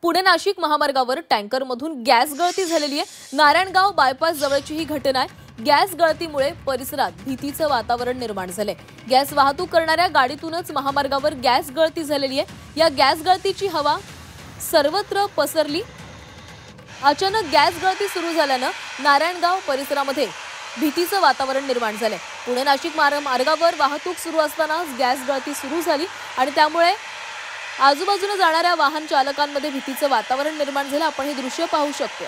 पुणे नाशिक महामार्गावर टँकरमधून गॅस गळती झालेली आहे। नारायणगाव बायपास जवळची ही घटना आहे। गॅस गळतीमुळे परिसरात भीतीचं वातावरण निर्माण झालंय। गॅस वाहतूक करणाऱ्या गाडीतूनच महामार्गावर गॅस गळती झालेली आहे। या गॅस गळतीची हवा सर्वत्र पसरली। अचानक गॅस गळती सुरू झाल्यानं नारायणगाव परिसरामध्ये भीतीचं वातावरण निर्माण झालंय। पुणे नाशिक मार्गावर वाहतूक सुरू असतानाच गॅस गळती सुरू झाली आणि त्यामुळे आजूबाजूने जाणाऱ्या वाहन चालकांमध्ये भीतीचं वातावरण निर्माण झालं। आपण हे दृश्य पाहू शकतो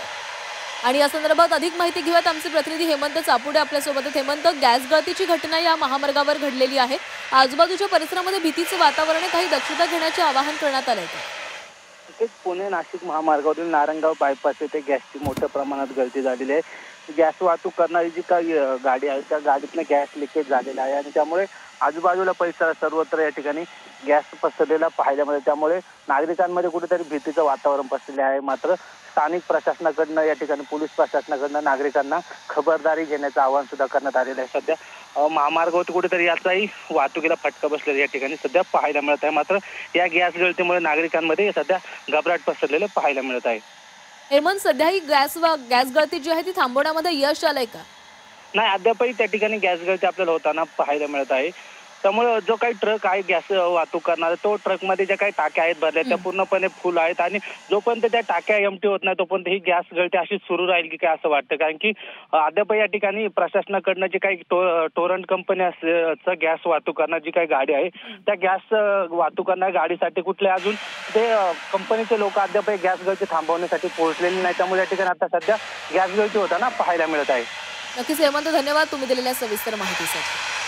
आणि या संदर्भात अधिक माहिती घेऊयात। आमचे प्रतिनिधी हेमंत चापुडे आपल्या सोबत आहेत। हेमंत, गॅस गळतीची घटना या महामार्गावर घडलेली आहे। आजूबाजूच्या परिसरामध्ये भीतीचं वातावरण आहे, काही दक्षता घेण्याचे आवाहन करण्यात आले आहे। पुणे नाशिक महामार्गावरील नारायणगाव बायपास येथे गॅसची मोठ्या प्रमाणात गळती झालेली आहे। गॅस वाहतूक करणारी जी काही गाडी आहे त्या गाडीतनं गॅस लिकेज झालेला आहे आणि त्यामुळे आजूबाजूला परिसरात सर्वत्र या ठिकाणी गॅस पसरलेला पाहायला मिळतो। त्यामुळे नागरिकांमध्ये कुठेतरी भीतीचं वातावरण पसरले आहे। मात्र स्थानिक प्रशासनाकडनं या ठिकाणी पोलीस प्रशासनाकडनं नागरिकांना खबरदारी घेण्याचं आवाहन सुद्धा करण्यात आलेलं आहे। सध्या महामार्गावर कुठेतरी याचाही वाहतुकीला फटका बसलेला या ठिकाणी सध्या पाहायला मिळत आहे। मात्र या गॅस गळतीमुळे नागरिकांमध्ये सध्या घबराट पसरलेलं पाहायला मिळत आहे। हेमंत, सध्या ही गॅस गळती जी आहे ती थांबवण्यामध्ये यश आलंय का? नाही, अद्यापही त्या ठिकाणी गॅस गळती आपल्याला होताना पाहायला मिळत आहे। त्यामुळे जो काही ट्रक आहे गॅस वाहतूक करणारा, तो ट्रकमध्ये ज्या काही टाक्या आहेत भरल्या त्या पूर्णपणे फुल आहेत आणि जोपर्यंत त्या टाक्या एमटी होत नाही तोपर्यंत ही गॅस गळती अशी सुरू राहील की काय असं वाटतं। कारण की अद्यापही या ठिकाणी प्रशासनाकडनं जे काही टोरंट कंपनी असं गॅस वाहतूक करणार जी काही गाडी आहे त्या गॅस वाहतूक करणाऱ्या गाडीसाठी कुठले अजून ते कंपनीचे लोक अद्यापही गॅस गळती थांबवण्यासाठी पोहोचलेले नाही। त्यामुळे या ठिकाणी आता सध्या गॅस गळती होताना पाहायला मिळत आहे। नक्कीच हेमंत, धन्यवाद तुम्ही दिलेल्या सविस्तर माहितीसाठी।